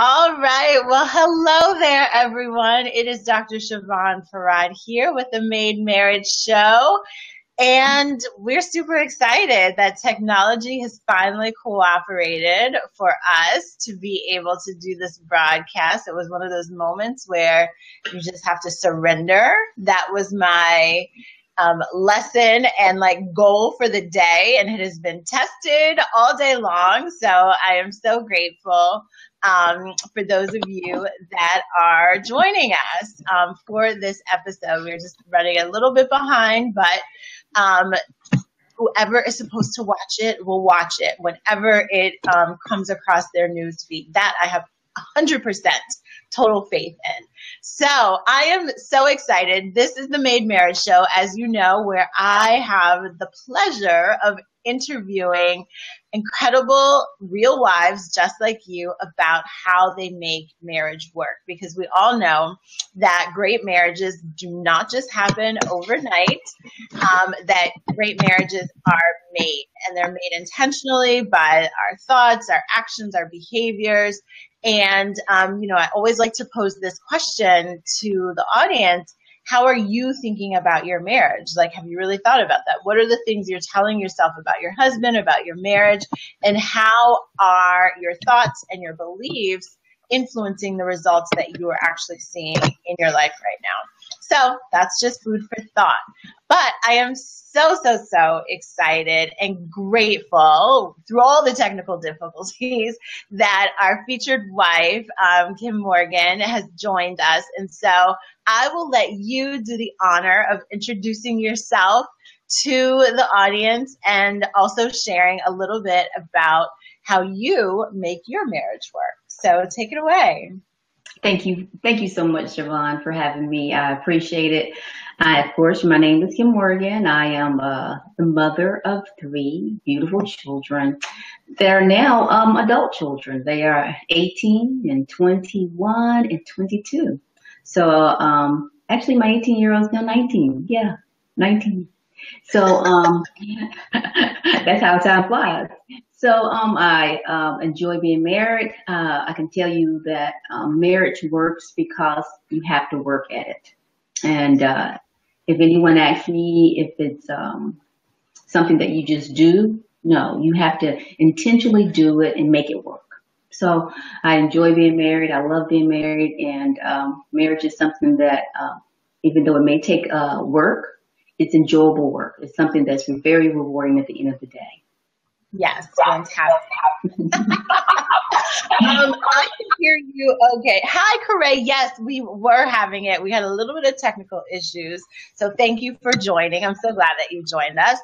All right. Well, hello there, everyone. It is Dr. Siobhan Farad here with the Made Marriage Show. And we're super excited that technology has finally cooperated for us to be able to do this broadcast. It was one of those moments where you just have to surrender. That was my lesson and goal for the day, and it has been tested all day long. So I am so grateful for those of you that are joining us for this episode. We're just running a little bit behind, but whoever is supposed to watch it will watch it whenever it comes across their news feed. That I have 100% total faith in. So I am so excited. This is the Made Marriage Show, as you know, where I have the pleasure of interviewing incredible real wives just like you about how they make marriage work. Because we all know that great marriages do not just happen overnight, that great marriages are made, and they're made intentionally by our thoughts, our actions, our behaviors. And, I always like to pose this question to the audience. How are you thinking about your marriage? Have you really thought about that? What are the things you're telling yourself about your husband, about your marriage, and how are your thoughts and your beliefs influencing the results that you are actually seeing in your life right now? So that's just food for thought. But I am so excited and grateful through all the technical difficulties that our featured wife, Kim Morgan, has joined us. And so I will let you do the honor of introducing yourself to the audience and also sharing a little bit about how you make your marriage work. So take it away. Thank you. Thank you so much, Siobhan, for having me. I appreciate it. Of course, my name is Kim Morgan. I am the mother of 3 beautiful children. They're now adult children. They are 18 and 21 and 22. So actually, my 18-year-old is now 19. Yeah, 19. So that's how time flies. So I enjoy being married. I can tell you that marriage works because you have to work at it. And if anyone asks me if it's something that you just do, no, you have to intentionally do it and make it work. So I enjoy being married. I love being married. And marriage is something that even though it may take work, it's enjoyable work. It's something that's very rewarding at the end of the day. Yes, fantastic. I can hear you. Okay. Hi, Corey. Yes, we were having it. We had a little bit of technical issues. So thank you for joining. I'm so glad that you joined us.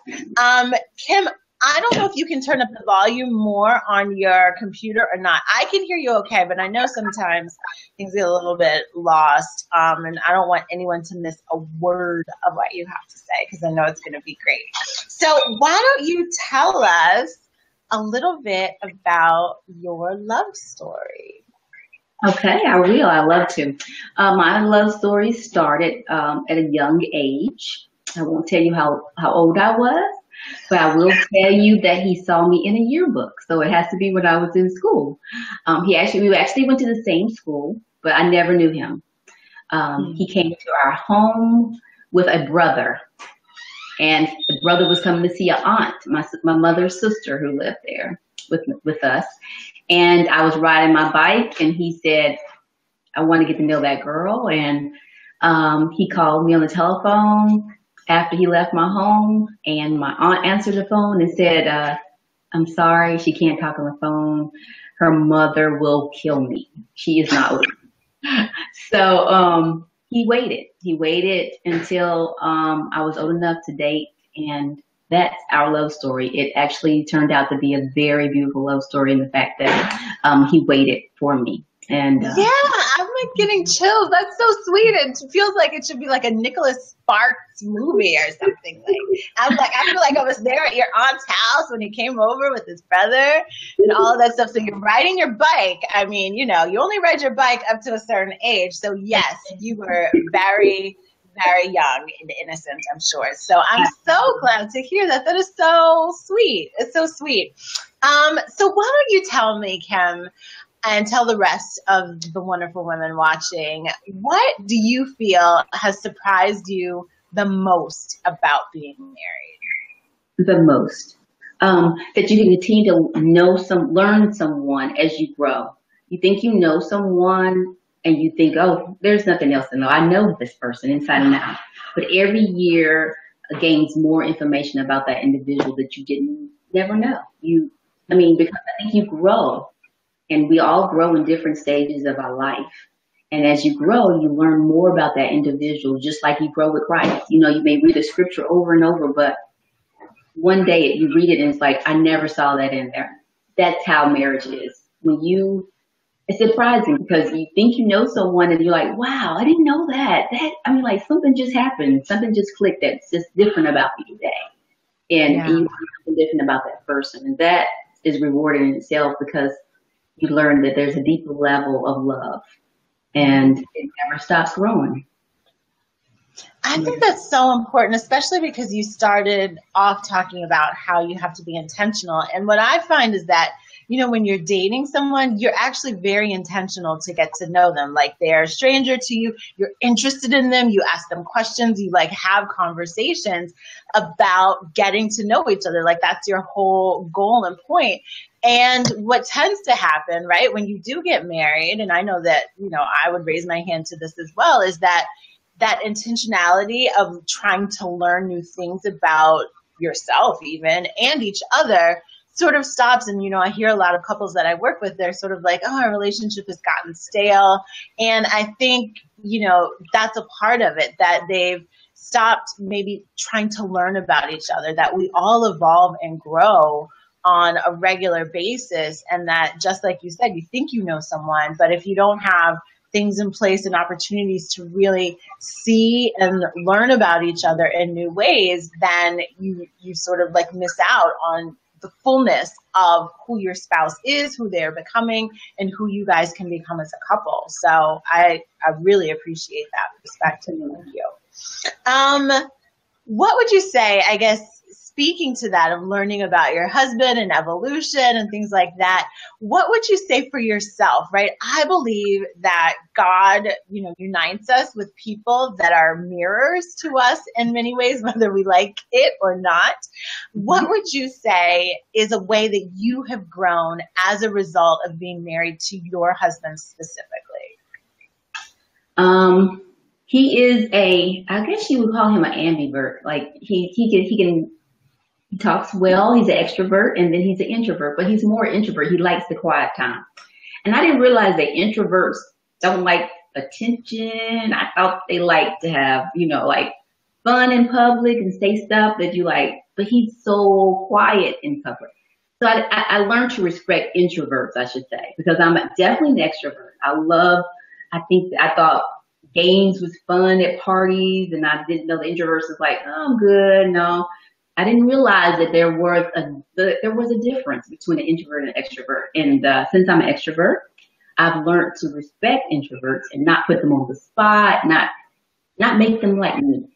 Kim, I don't know if you can turn up the volume more on your computer or not. I can hear you okay, but I know sometimes things get a little bit lost, and I don't want anyone to miss a word of what you have to say because I know it's going to be great. So why don't you tell us a little bit about your love story? Okay, I will. I love to. My love story started at a young age. I won't tell you how old I was. But I will tell you that he saw me in a yearbook, so it has to be when I was in school. We actually went to the same school, but I never knew him. He came to our home with a brother, and the brother was coming to see an aunt, my mother's sister, who lived there with us. And I was riding my bike, and he said, "I want to get to know that girl." And he called me on the telephone after he left my home, and my aunt answered the phone and said, "I'm sorry, she can't talk on the phone. Her mother will kill me. She is not living." So he waited. He waited until I was old enough to date, and that's our love story. It actually turned out to be a very beautiful love story in the fact that he waited for me. And yeah, I'm getting chills. That's so sweet. It feels like it should be like a Nicholas Sparks movie or something. I feel like I was there at your aunt's house when he came over with his brother and all of that stuff. So you're riding your bike. I mean, you only ride your bike up to a certain age. So yes, you were very, very young and innocent, I'm sure. So I'm so glad to hear that. That is so sweet. It's so sweet. So why don't you tell me, Kim, and tell the rest of the wonderful women watching, what do you feel has surprised you the most about being married? The most. That you can continue to learn someone as you grow. You think you know someone and you think, oh, there's nothing else to know. I know this person inside and out. But every year gains more information about that individual that you never know. Because I think you grow, and we all grow in different stages of our life. And as you grow, you learn more about that individual, just like you grow with Christ. You may read the scripture over and over, but one day you read it and it's like, I never saw that in there. That's how marriage is. It's surprising because you think you know someone and you're like, wow, I didn't know that. Something just happened. Something just clicked that's just different about you today. And you learn something different about that person. And that is rewarding in itself because you learn that there's a deeper level of love and it never stops growing. I think that's so important, especially because you started off talking about how you have to be intentional. And what I find is that, when you're dating someone, you're actually very intentional to get to know them. Like they're a stranger to you, you're interested in them, you ask them questions, you have conversations about getting to know each other. Like that's your whole goal and point. And what tends to happen, right, when you do get married, and I know that, I would raise my hand to this as well, is that intentionality of trying to learn new things about yourself even and each other sort of stops. And, I hear a lot of couples that I work with, they're sort of like, oh, our relationship has gotten stale. And I think, that's a part of it, that they've stopped maybe trying to learn about each other, that we all evolve and grow on a regular basis. And that just like you said, you think you know someone, but if you don't have things in place and opportunities to really see and learn about each other in new ways, then you sort of miss out on the fullness of who your spouse is, who they're becoming, and who you guys can become as a couple. So I really appreciate that perspective. Thank you. What would you say, I guess, speaking to that of learning about your husband and evolution and things like that, what would you say for yourself, right? I believe that God, unites us with people that are mirrors to us in many ways, whether we like it or not. What would you say is a way that you have grown as a result of being married to your husband specifically? He is I guess you would call him an ambivert. Like he talks well, he's an extrovert, and then he's an introvert, but he's more introvert. He likes the quiet time. And I didn't realize that introverts don't like attention. I thought they like to have, fun in public and say stuff that you like, but he's so quiet in public. So I learned to respect introverts, I should say, because I'm definitely an extrovert. I thought games was fun at parties, and I didn't know the introverts was like, oh, I'm good. No. I didn't realize that there was a difference between an introvert and an extrovert. And since I'm an extrovert, I've learned to respect introverts and not put them on the spot, not make them like me.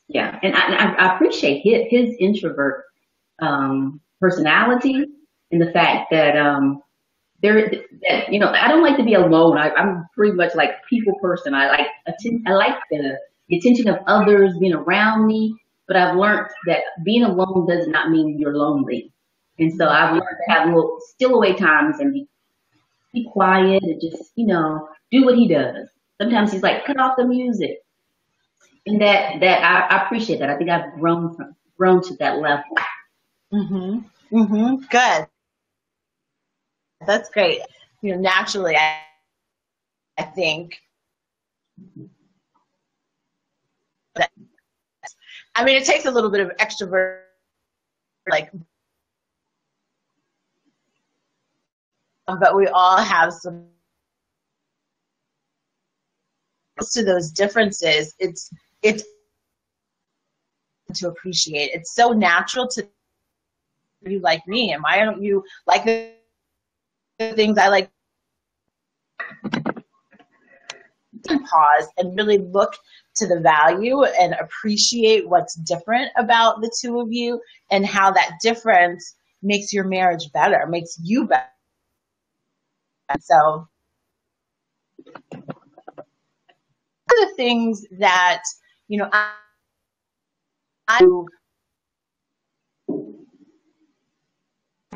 Yeah, and I appreciate his introvert personality and the fact that I don't like to be alone. I'm pretty much like a people person. I like the attention of others being around me. But I've learned that being alone does not mean you're lonely. And so I've learned to have little still away times and be quiet and just, do what he does. Sometimes he's like, cut off the music. And that I appreciate that. I think I've grown to that level. Mm-hmm. Mm-hmm. Good. That's great. Naturally, I think that, it takes a little bit of extrovert, but we all have some to those differences. It's to appreciate. It's so natural to you like me, and why don't you like the things I like? pause and really look to the value and appreciate what's different about the two of you and how that difference makes your marriage better, makes you better. So one of the things that, you know, I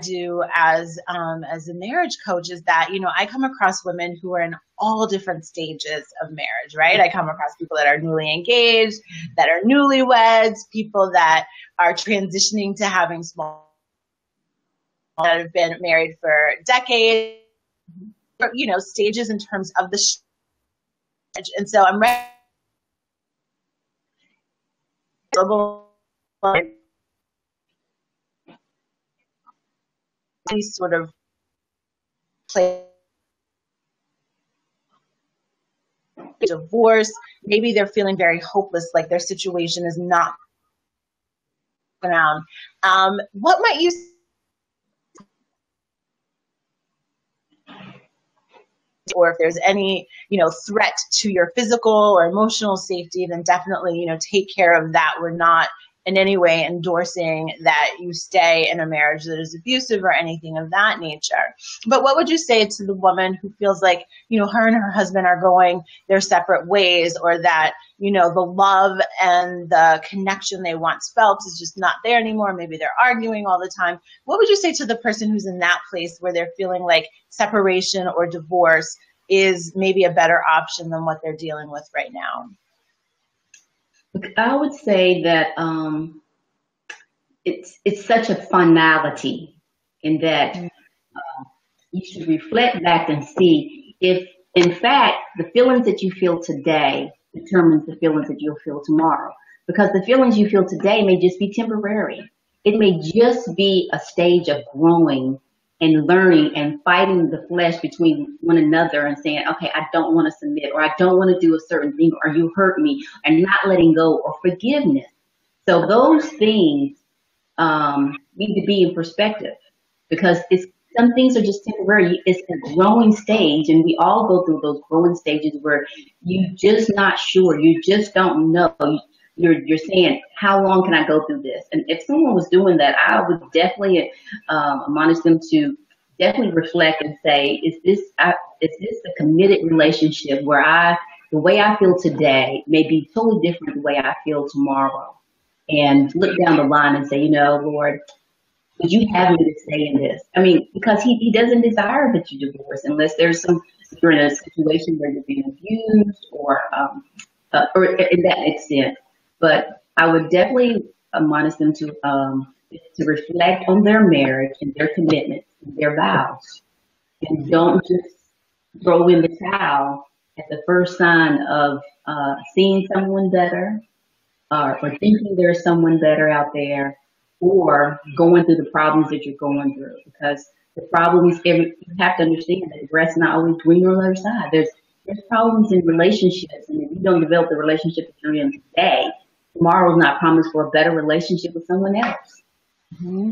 do as a marriage coach is that, you know, I come across women who are in all different stages of marriage, right? I come across people that are newly engaged, that are newlyweds, people that are transitioning to having small, that have been married for decades, you know, stages in terms of the and so I'm ready sort of play divorce. Maybe they're feeling very hopeless, like their situation is not around. What might you or if there's any, you know, threat to your physical or emotional safety, then definitely, you know, take care of that. We're not in any way endorsing that you stay in a marriage that is abusive or anything of that nature. But what would you say to the woman who feels like, you know, her and her husband are going their separate ways, or that, you know, the love and the connection they once felt is just not there anymore? Maybe they're arguing all the time. What would you say to the person who's in that place where they're feeling like separation or divorce is maybe a better option than what they're dealing with right now? I would say that it's such a finality in that you should reflect back and see if, in fact, the feelings that you feel today determines the feelings that you'll feel tomorrow. Because the feelings you feel today may just be temporary. It may just be a stage of growing and learning and fighting the flesh between one another and saying, okay, I don't want to submit, or I don't want to do a certain thing, or you hurt me, and not letting go, or forgiveness. So those things need to be in perspective, because some things are just temporary. It's a growing stage, and we all go through those growing stages where you're just not sure. You just don't know. You're saying, how long can I go through this? And if someone was doing that, I would definitely admonish them to definitely reflect and say, is this a committed relationship where the way I feel today may be totally different the way I feel tomorrow? And look down the line and say, you know, Lord, would you have me to stay in this? I mean, because he doesn't desire that you divorce unless if you're in a situation where you're being abused or in that extent. But I would definitely admonish them to reflect on their marriage and their commitments and their vows, and don't just throw in the towel at the first sign of seeing someone better, or thinking there's someone better out there, or going through the problems that you're going through. Because the problems, you have to understand that the grass is not always greener on the other side. There's problems in relationships, and if you don't develop the relationship that you're in today, tomorrow is not promised for a better relationship with someone else. Mm-hmm.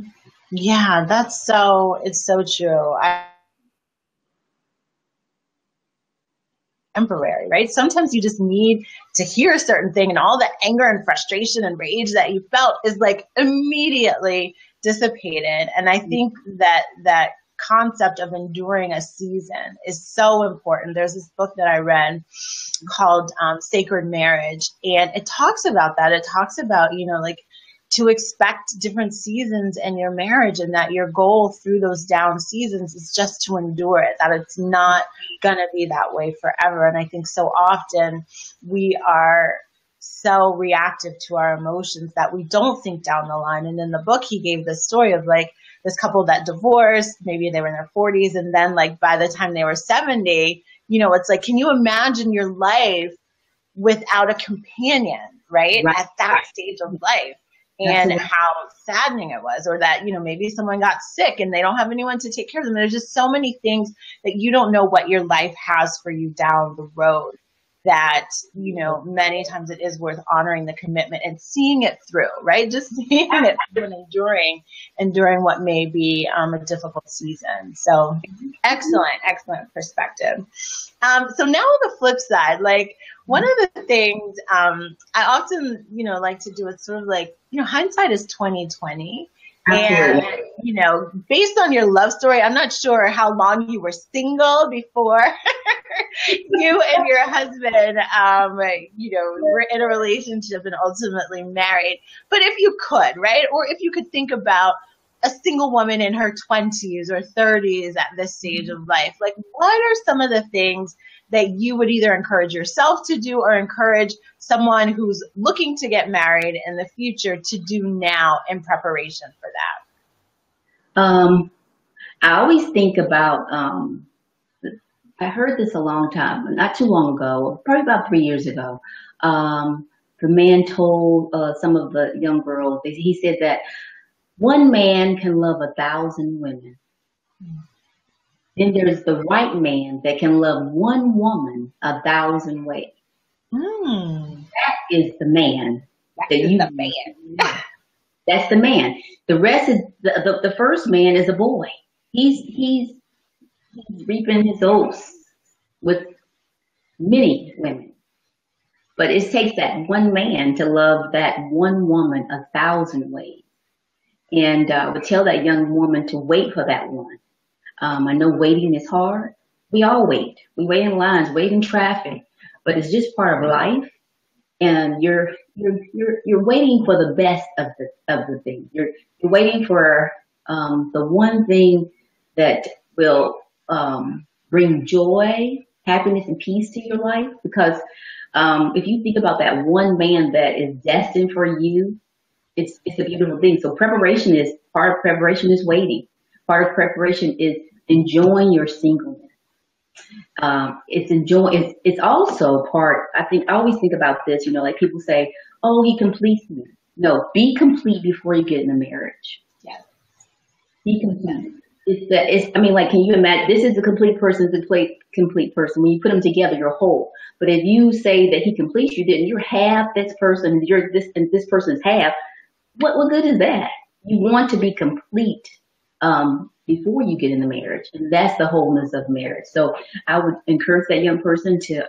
Yeah, it's so true. Temporary, right? Sometimes you just need to hear a certain thing, and all the anger and frustration and rage that you felt is like immediately dissipated. And I think that concept of enduring a season is so important. There's this book that I read called Sacred Marriage, and it talks about that. It talks about, you know, like to expect different seasons in your marriage, and that your goal through those down seasons is just to endure it, that it's not going to be that way forever. And I think so often we are so reactive to our emotions that we don't think down the line. And in the book, he gave this story of like this couple that divorced, maybe they were in their 40s, and then like by the time they were 70, you know, it's like, can you imagine your life without a companion, right? At that stage of life? And how saddening it was, or that, you know, maybe someone got sick and they don't have anyone to take care of them. There's just so many things that you don't know what your life has for you down the road. that, you know, many times it is worth honoring the commitment and seeing it through, right? Just seeing it through and enduring what may be a difficult season. So excellent perspective. So now on the flip side, like one of the things I often, you know, like to do is sort of like, you know, hindsight is 2020. And, you know, based on your love story, I'm not sure how long you were single before you and your husband, you know, were in a relationship and ultimately married. But if you could, right? Or if you could think about a single woman in her 20s or 30s at this stage of life, like what are some of the things that you would either encourage yourself to do or encourage someone who's looking to get married in the future to do now in preparation for that? I always think about, I heard this a long time, not too long ago, probably about 3 years ago. The man told some of the young girls, he said that one man can love 1,000 women. Then there's the right man that can love one woman 1,000 ways. That is the man. The man. That's the man. The rest is the first man is a boy. He's reaping his oats with many women. But it takes that one man to love that one woman 1,000 ways. And I would tell that young woman to wait for that one. I know waiting is hard. We all wait. We wait in lines, wait in traffic, but it's just part of life. And you're waiting for the best of the thing. You're waiting for the one thing that will bring joy, happiness, and peace to your life. Because if you think about that one man that is destined for you, it's a beautiful thing. So part of preparation is waiting. Part of preparation is enjoying your singleness. It's also part, I always think about this, you know, like people say, oh, he completes me. No, be complete before you get in a marriage. Yes. Be complete. Like, can you imagine, this is a complete person, complete person. When you put them together, you're whole. But if you say that he completes you, then you're half this person, you're this, and this person's half. What good is that? You want to be complete before you get in the marriage, and that's the wholeness of marriage. So I would encourage that young person to,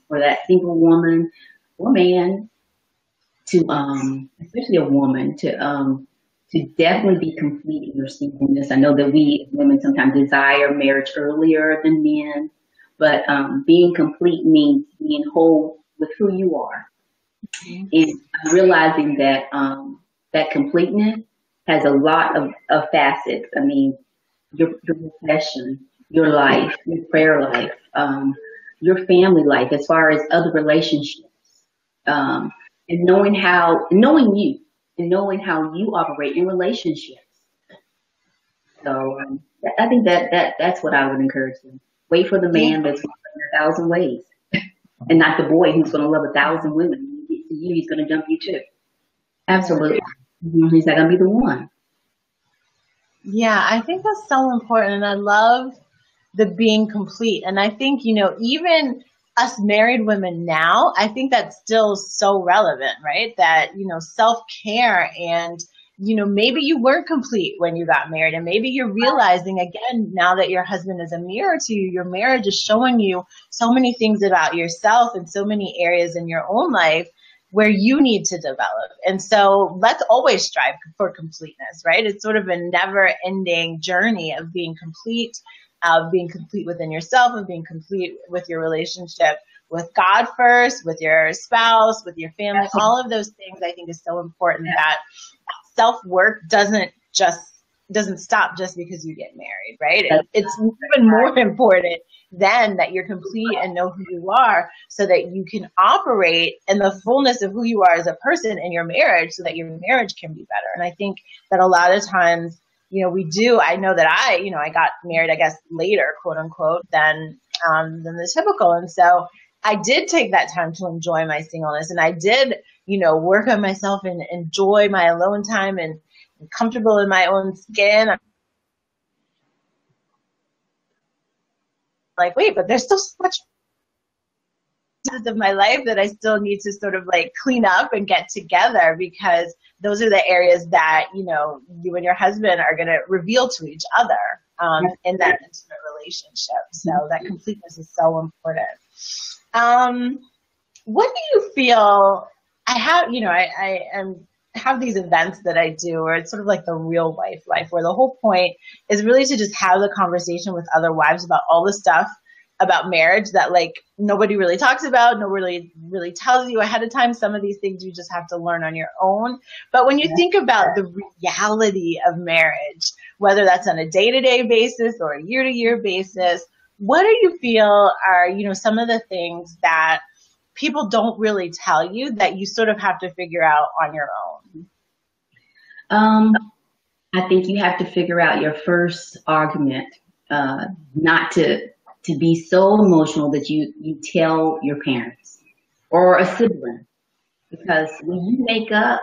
or that single woman or man, to, especially a woman, to definitely be complete in your singleness. I know that we women sometimes desire marriage earlier than men, but being complete means being whole with who you are, and realizing that that completeness has a lot of facets. I mean, your profession, your life, your prayer life, your family life, as far as other relationships, and knowing you, and knowing how you operate in relationships. So I think that's what I would encourage them. Wait for the man that's going to love 1,000 ways, and not the boy who's going to love 1,000 women. When he gets to you, he's going to dump you too. Absolutely. He's not going to be the one. Yeah, I think that's so important. And I love the being complete. And I think, you know, even us married women now, I think that's still so relevant, right? That, you know, self-care and, you know, maybe you weren't complete when you got married, and maybe you're realizing again, now that your husband is a mirror to you, your marriage is showing you so many things about yourself and so many areas in your own life where you need to develop. And so let's always strive for completeness, right? It's sort of a never ending journey of being complete within yourself, and being complete with your relationship with God first, with your spouse, with your family. All of those things I think is so important, that self-work doesn't stop just because you get married, right? It's even more important then that you're complete and know who you are, so that you can operate in the fullness of who you are as a person in your marriage, so that your marriage can be better. And I think that a lot of times, you know, I know that I got married, I guess, later, quote unquote, than the typical. And so I did take that time to enjoy my singleness, and I did, you know, work on myself and enjoy my alone time and comfortable in my own skin. I'm like, wait, but there's still so much facets of my life that I still need to sort of like clean up and get together, because those are the areas that, you know, you and your husband are going to reveal to each other in that intimate relationship. So that completeness is so important. What do you feel? I have, you know, I am have these events that I do where it's sort of like the real wife life, where the whole point is really to just have the conversation with other wives about all the stuff about marriage that like nobody really talks about, nobody really tells you ahead of time. Some of these things you just have to learn on your own. But when you think about the reality of marriage, whether that's on a day-to-day basis or a year-to-year basis, what do you feel are, you know, some of the things that people don't really tell you that you sort of have to figure out on your own? I think you have to figure out your first argument, not to be so emotional that you tell your parents or a sibling, because when you make up,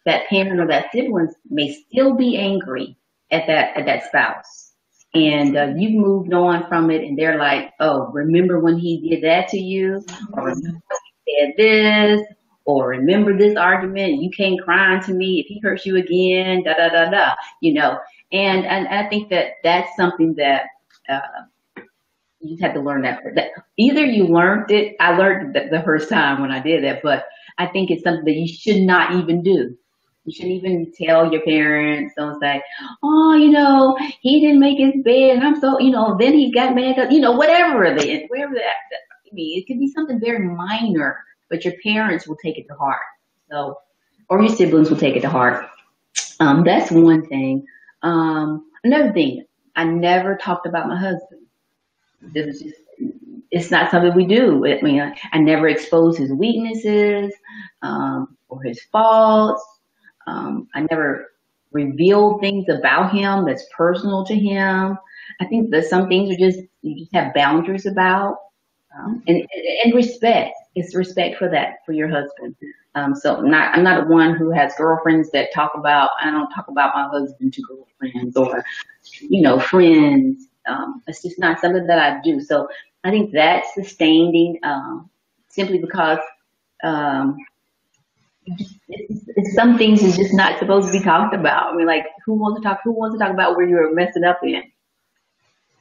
that parent or that sibling may still be angry at that spouse, and you've moved on from it, and they're like, oh, remember when he did that to you, or remember when he said this, or remember this argument, you came crying to me if he hurts you again, da da da da, you know. And I think that that's something that you just have to learn that either you learned it. I learned it the first time when I did that, but I think it's something that you should not even do. You shouldn't even tell your parents. Don't say, oh, you know, he didn't make his bed, and I'm so, you know, then he got mad, you know, whatever it is, wherever that, I mean, it could be something very minor, but your parents will take it to heart. So, or your siblings will take it to heart. That's one thing. Another thing, I never talked about my husband. It's not something we do. I mean, I never expose his weaknesses or his faults. I never reveal things about him that's personal to him. I think that some things are just, you just have boundaries about, and respect. It's respect for that, for your husband. So I'm not one who has girlfriends that talk about, I don't talk about my husband to girlfriends or, you know, friends. It's just not something that I do. So I think that's sustaining, simply because, some things is just not supposed to be talked about. I mean, like, who wants to talk about where you're messing up in?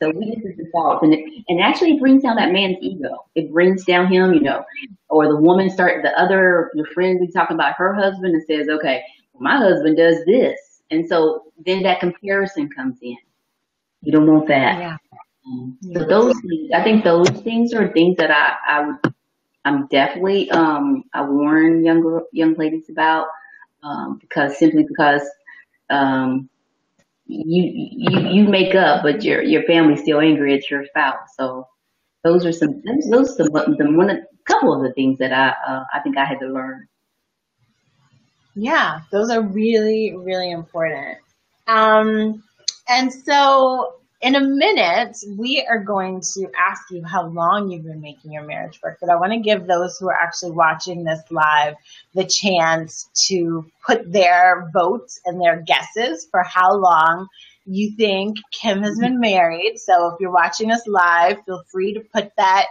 So weaknesses and faults, and actually it brings down that man's ego. It brings down him, you know, or the woman your friend be talking about her husband and says, okay, well, my husband does this. And so then that comparison comes in. You don't want that. Yeah. So those things, I think those things are things that I'm definitely, I warn young ladies about, because you make up, but your family's still angry at your spouse. So those are a couple of the things that I think I had to learn. Yeah, those are really, really important. And so in a minute, we are going to ask you how long you've been making your marriage work. But I want to give those who are actually watching this live the chance to put their votes and their guesses for how long you think Kim has been married. So if you're watching us live, feel free to put that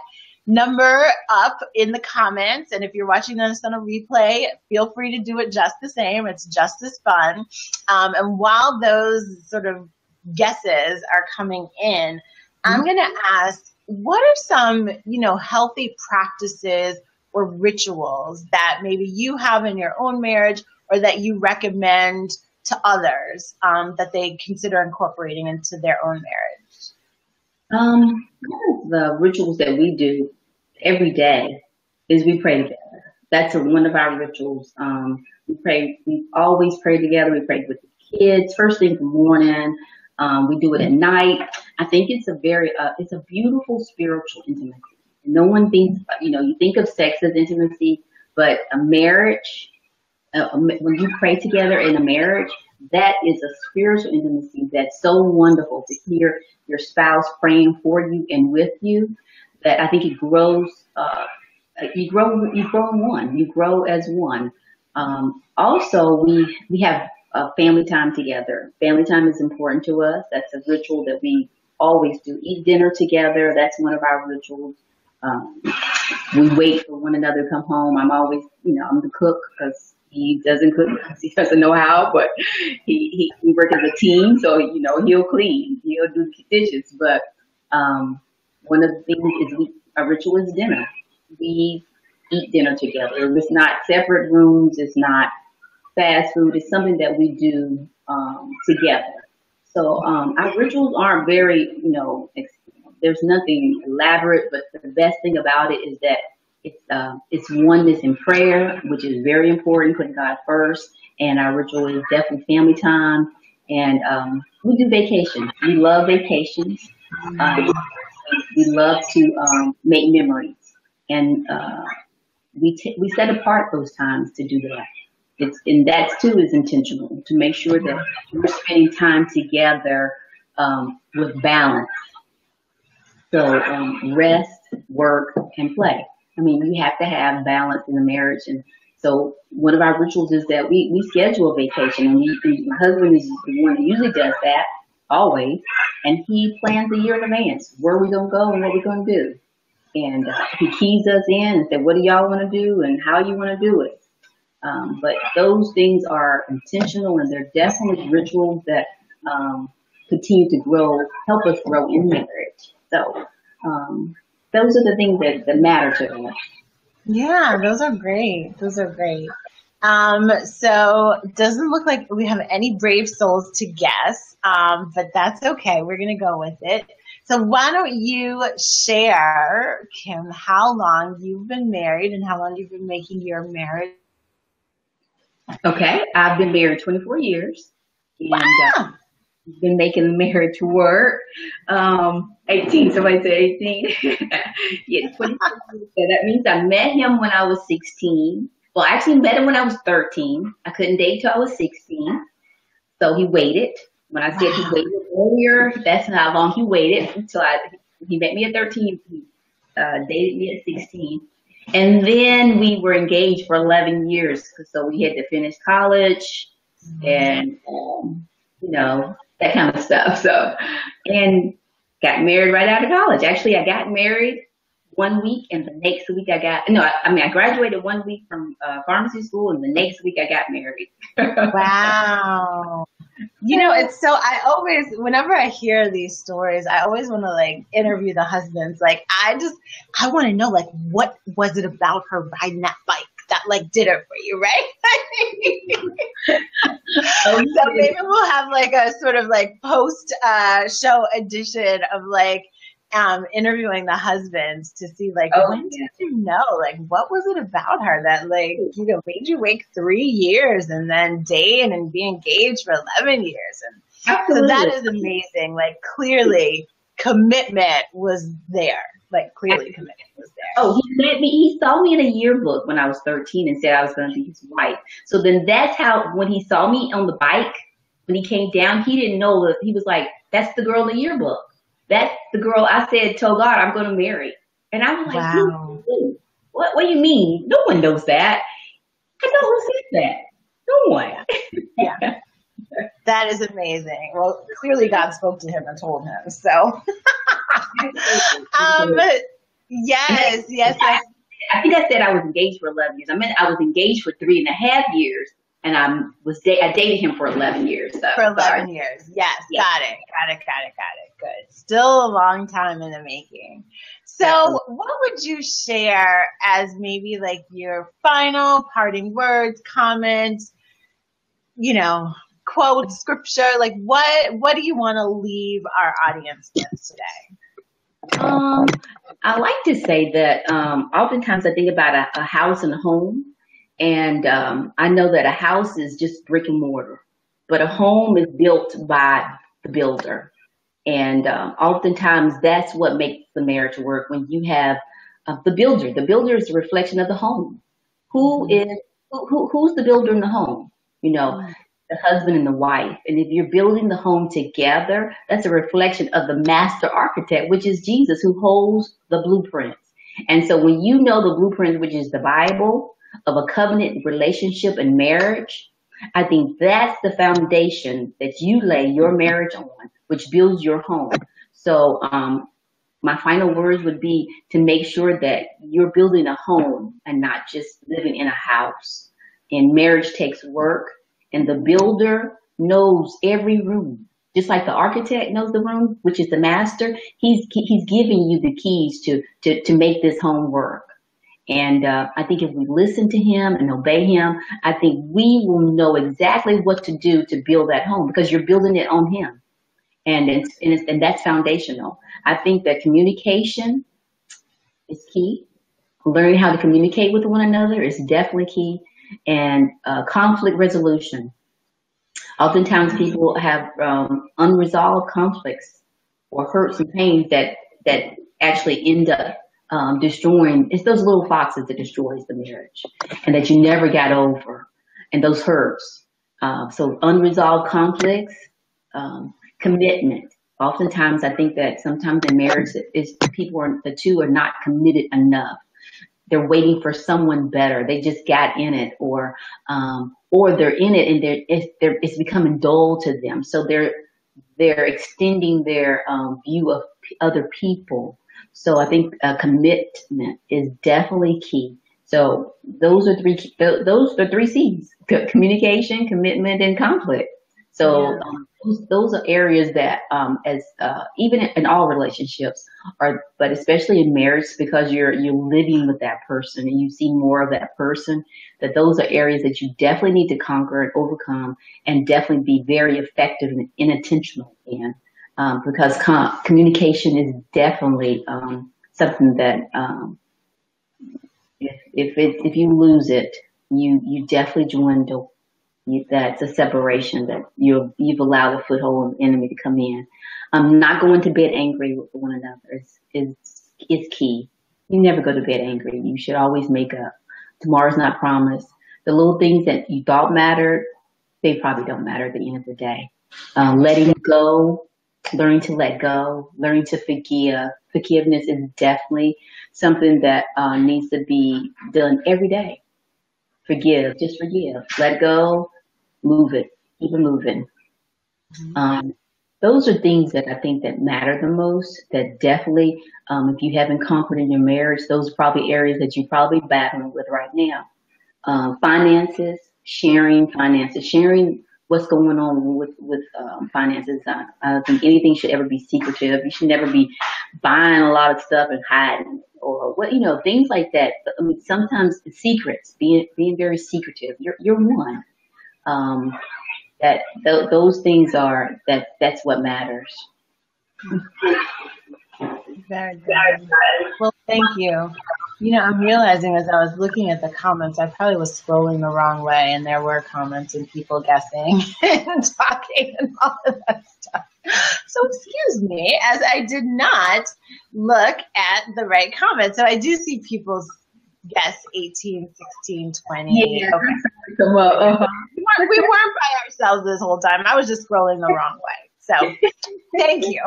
number up in the comments. And if you're watching us on a replay, feel free to do it just the same. It's just as fun. And while those sort of guesses are coming in, I'm going to ask, what are some, you know, healthy practices or rituals that maybe you have in your own marriage or that you recommend to others that they consider incorporating into their own marriage? One of the rituals that we do every day is we pray together. That's one of our rituals. We always pray together. We pray with the kids first thing in the morning. We do it at night. I think it's a beautiful spiritual intimacy. No one thinks, you know, you think of sex as intimacy, but a marriage, when you pray together in a marriage, that is a spiritual intimacy that's so wonderful to hear your spouse praying for you and with you, that I think it grows, you grow in one, you grow as one. Also, we have family time together. Family time is important to us. That's a ritual that we always do. Eat dinner together. That's one of our rituals. We wait for one another to come home. I'm always, I'm the cook because he doesn't cook because he doesn't know how, but we work as a team. So, he'll clean, he'll do the dishes. But, one of the things is our ritual is dinner. We eat dinner together. It's not separate rooms. It's not fast food. It's something that we do, together. So, our rituals aren't very, there's nothing elaborate, but the best thing about it is that it's oneness in prayer, which is very important, putting God first. And our ritual is definitely family time. And we do vacations. We love vacations. We love to make memories. And we set apart those times to do that. And that too is intentional, to make sure that we're spending time together with balance. So rest, work, and play. I mean, we have to have balance in the marriage. And so one of our rituals is that we schedule a vacation. And my husband is the one that usually does that, always. And he plans a year in advance where we're going to go and what we're going to do. And he keys us in and said, what do y'all want to do and how you want to do it? But those things are intentional, and they're definitely rituals that continue to help us grow in marriage. So those are the things that matter to us. Yeah, those are great. Those are great. So it doesn't look like we have any brave souls to guess, but that's okay. We're going to go with it. So why don't you share, Kim, how long you've been married and how long you've been making your marriage? Okay, I've been married 24 years. And, wow. Been making marriage work. 18, somebody said 18. Yeah, 24 years. So that means I met him when I was 16. Well, I actually met him when I was 13. I couldn't date till I was 16. So he waited. When I said he waited earlier, that's how long he waited until he met me at 13. He dated me at 16. And then we were engaged for 11 years. So we had to finish college and, that kind of stuff. So, and got married right out of college. Actually, I got married 1 week, and the next week I graduated 1 week from pharmacy school, and the next week I got married. Wow. It's so, whenever I hear these stories, I always want to interview the husbands. I want to know, what was it about her riding that bike that did it for you, right? So maybe we'll have a sort of post show edition of interviewing the husbands to see when did you know, what was it about her that made you wait 3 years and then date and be engaged for 11 years. And absolutely. So that is amazing. Clearly commitment was there. Clearly commitment was there. Oh, he saw me in a yearbook when I was 13 and said I was going to be his wife. So then that's how, when he saw me on the bike, when he came down, he didn't know that. He was like, that's the girl in the yearbook. That's the girl I told God I'm going to marry. And I was like, wow. What do you mean? No one knows that. I know who said that. No one. Yeah. That is amazing. Well, clearly God spoke to him and told him. So, yes. I think I said I was engaged for 11 years. I meant I was engaged for 3.5 years, and I dated him for 11 years. So, for 11 years. Yes. Yeah. Got it. Good. Still a long time in the making. So what would you share as maybe your final parting words, comments, quote, scripture? What do you want to leave our audience with today? I like to say that oftentimes I think about a house and a home. And I know that a house is just brick and mortar, but a home is built by the builder. And oftentimes that's what makes the marriage work, when you have the builder. The builder is a reflection of the home. Who's the builder in the home? The husband and the wife. And if you're building the home together, that's a reflection of the master architect, which is Jesus, who holds the blueprints. And so when you know the blueprint, which is the Bible, of a covenant relationship and marriage, I think that's the foundation that you lay your marriage on, which builds your home. So my final words would be to make sure that you're building a home and not just living in a house. And marriage takes work, and the builder knows every room. Just like the architect knows the room, which is the master, he's giving you the keys to make this home work. And I think if we listen to him and obey him, I think we will know exactly what to do to build that home, because you're building it on him. And that's foundational. I think that communication is key. Learning how to communicate with one another is definitely key. And conflict resolution. Oftentimes people have unresolved conflicts or hurts and pains that actually end up destroying. It's those little foxes that destroys the marriage, and that you never got over, and those hurts. So unresolved conflicts, commitment. Oftentimes I think that sometimes in marriage the two are not committed enough. They're waiting for someone better. They just got in it, or they're in it and it's becoming dull to them. So they're extending their view of other people. So I think commitment is definitely key. So those are three C's: communication, commitment, and conflict. So those are areas that, even in all relationships, but especially in marriage, because you're living with that person and you see more of that person, that those are areas that you definitely need to conquer and overcome, and definitely be very effective and intentional in, because communication is definitely something that if you lose it, you definitely dwindle. That's a separation that you've allowed a foothold of the enemy to come in. Not going to bed angry with one another is key. You never go to bed angry. You should always make up. Tomorrow's not promised. The little things that you thought mattered, they probably don't matter at the end of the day. Letting go, learning to let go, learning to forgive. Forgiveness is definitely something that needs to be done every day. Forgive, just forgive. Let go, move it, keep it moving. Those are things that I think that matter the most, that definitely, if you haven't conquered in your marriage, those are probably areas that you're probably battling with right now. Finances, sharing what's going on with finances. I don't think anything should ever be secretive. You should never be buying a lot of stuff and hiding, or things like that. But, I mean, sometimes the secrets, being very secretive. You're one. Those things that's what matters. Very good. Well, thank you. I'm realizing as I was looking at the comments, I probably was scrolling the wrong way, and there were comments and people guessing and talking and all of that stuff. So excuse me, as I did not look at the right comment. So I do see people's guess 18, 16, 20. Yeah. Okay. We weren't by ourselves this whole time. I was just scrolling the wrong way. So thank you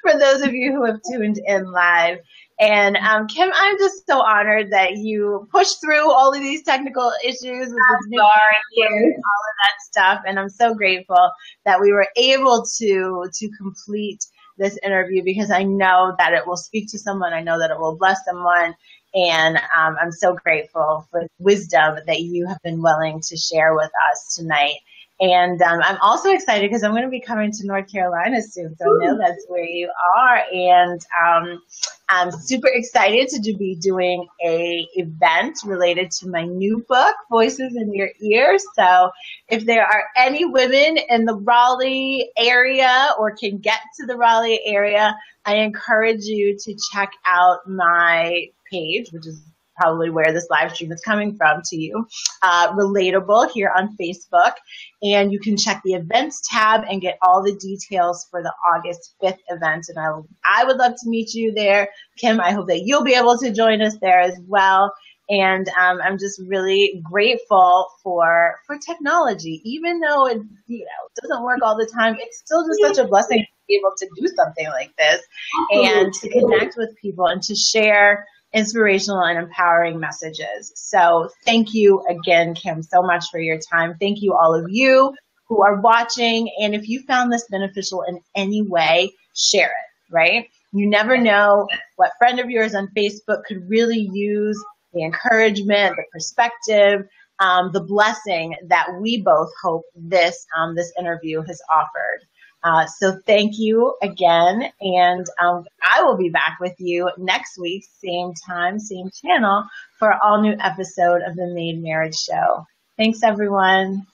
for those of you who have tuned in live. And Kim, I'm just so honored that you pushed through all of these technical issues with this new all of that stuff. And I'm so grateful that we were able to complete this interview, because I know that it will speak to someone. I know that it will bless someone. And I'm so grateful for the wisdom that you have been willing to share with us tonight. And I'm also excited because I'm going to be coming to North Carolina soon. So I know that's where you are. And I'm super excited to be doing a event related to my new book, Voices in Your Ears. So if there are any women in the Raleigh area or can get to the Raleigh area, I encourage you to check out my page, which is probably where this live stream is coming from to you, Relatable here on Facebook. And you can check the events tab and get all the details for the August 5th event. And I would love to meet you there. Kim, I hope that you'll be able to join us there as well. And I'm just really grateful for technology. Even though it doesn't work all the time, it's still just such a blessing to be able to do something like this and to connect with people and to share inspirational and empowering messages. So thank you again, Kim, so much for your time. Thank you, all of you who are watching. And if you found this beneficial in any way, share it, right? You never know what friend of yours on Facebook could really use the encouragement, the perspective, the blessing that we both hope this interview has offered. So thank you again, and I will be back with you next week, same time, same channel, for an all new episode of the Made Marriage Show. Thanks, everyone.